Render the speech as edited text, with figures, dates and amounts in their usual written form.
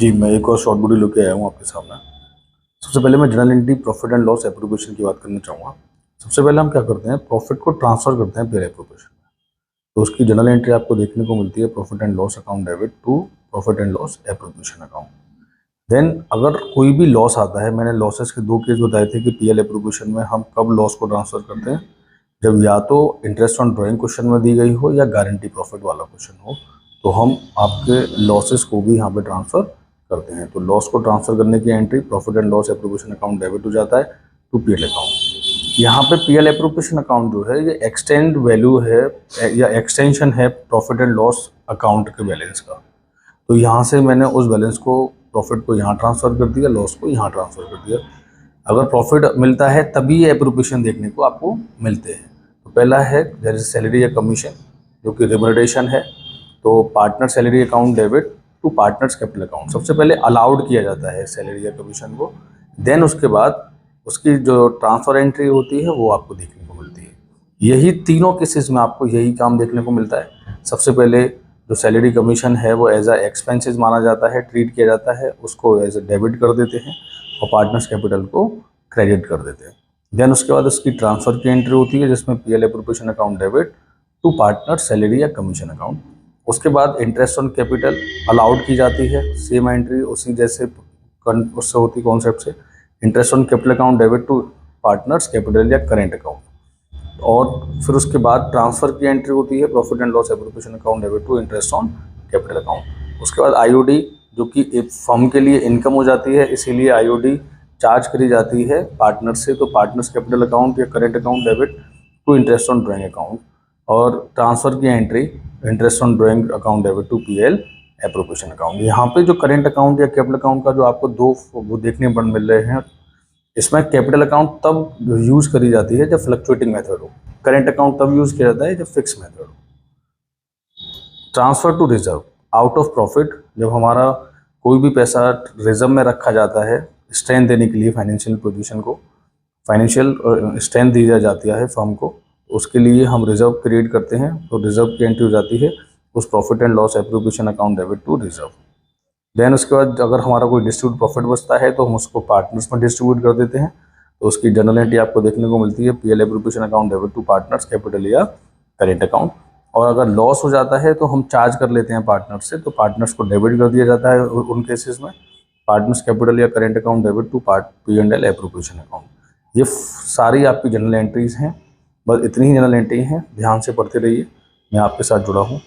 जी, मैं एक और शॉर्ट वीडियो लेके आया हूँ आपके सामने। सबसे पहले मैं journal entry profit and loss appropriation की बात करना चाहूँगा। सबसे पहले हम क्या करते हैं, प्रॉफिट को ट्रांसफ़र करते हैं पीएल एप्रोप्रिएशन में। तो उसकी जर्नल एंट्री आपको देखने को मिलती है profit and loss account debit to profit and loss appropriation account. Then अगर कोई भी लॉस आता है, मैंने लॉसेस के 2 केस बताए थे कि पीएल एप्रोप्रिएशन में हम कब लॉस को ट्रांसफ़र करते हैं, जब या तो इंटरेस्ट ऑन ड्राइंग क्वेश्चन में दी गई हो या गारंटी प्रॉफिट वाला क्वेश्चन हो, तो हम आपके लॉसेस को भी यहाँ पे ट्रांसफ़र करते हैं। तो लॉस को ट्रांसफ़र करने की entry profit and loss appropriation account debit हो जाता है टू पीएल अकाउंट। यहाँ पे पीएल एप्रोप्रिएशन अकाउंट जो है ये एक्सटेंड वैल्यू है या एक्सटेंशन है प्रॉफिट एंड लॉस अकाउंट के बैलेंस का। तो यहाँ से मैंने उस बैलेंस को, प्रॉफिट को यहाँ ट्रांसफ़र कर दिया, लॉस को यहाँ ट्रांसफ़र कर दिया। अगर प्रॉफिट मिलता है तभी ये एप्रोप्रिएशन देखने को आपको मिलते हैं। तो पहला है देयर इज सैलरी या कमीशन, जो कि रिम्यूनरेशन है। तो partner salary account debit to partners capital account. सबसे पहले अलाउड किया जाता है सैलरी या कमीशन को, देन उसके बाद उसकी जो ट्रांसफ़र एंट्री होती है वो आपको देखने को मिलती है। यही तीनों केसेस में आपको यही काम देखने को मिलता है। सबसे पहले जो सैलरी कमीशन है वो एज अ एक्सपेंसेस माना जाता है, ट्रीट किया जाता है, उसको एज अ डेबिट कर देते हैं और पार्टनर्स कैपिटल को क्रेडिट कर देते हैं। देन उसके बाद उसकी ट्रांसफ़र की एंट्री होती है जिसमें PL appropriation account debit to partner salary या कमीशन अकाउंट। उसके बाद इंटरेस्ट ऑन कैपिटल अलाउड की जाती है, सेम एंट्री उसी जैसे उससे होती कॉन्सेप्ट से, interest on capital account debit to partners capital या करेंट अकाउंट। और फिर उसके बाद ट्रांसफ़र की एंट्री होती है profit and loss appropriation account debit to interest on capital account. उसके बाद आईओडी, जो कि एक फर्म के लिए इनकम हो जाती है, इसीलिए आईओडी चार्ज करी जाती है पार्टनर से। तो पार्टनर्स कैपिटल अकाउंट या current account debit to interest on drawing account. और ट्रांसफ़र की entry interest on drawing account debit to PL appropriation account. यहाँ पे जो करेंट अकाउंट या कैपिटल अकाउंट का जो आपको दो वो देखने पर मिल रहे हैं, इसमें कैपिटल अकाउंट तब यूज़ करी जाती है जब फ्लक्चुएटिंग मेथड हो, करेंट अकाउंट तब यूज़ किया जाता है जब फिक्स मेथड हो। Transfer to reserve out of profit, जब हमारा कोई भी पैसा रिजर्व में रखा जाता है स्ट्रेंथ देने के लिए, फाइनेंशियल पोजीशन को फाइनेंशियल स्ट्रेंथ दी जाती है फर्म को, उसके लिए हम रिजर्व क्रिएट करते हैं। तो रिजर्व की एंट्री हो जाती है उस profit and loss appropriation account debit to reserve. Then उसके बाद अगर हमारा कोई डिस्ट्रीब्यूट प्रॉफिट बचता है तो हम उसको पार्टनर्स में डिस्ट्रीब्यूट कर देते हैं। तो उसकी जर्नल एंट्री आपको देखने को मिलती है PL appropriation account debit to partners capital या करेंट अकाउंट। और अगर लॉस हो जाता है तो हम चार्ज कर लेते हैं पार्टनर्स से, तो पार्टनर्स को डेबिट कर दिया जाता है उन केसेस में, पार्टनर्स कैपिटल या current account debit to P and L appropriation account. ये सारी आपकी जर्नल एंट्रीज हैं, बस इतनी ही जर्नल एंट्री हैं, ध्यान से पढ़ते रहिए। मैं आपके साथ जुड़ा हूँ।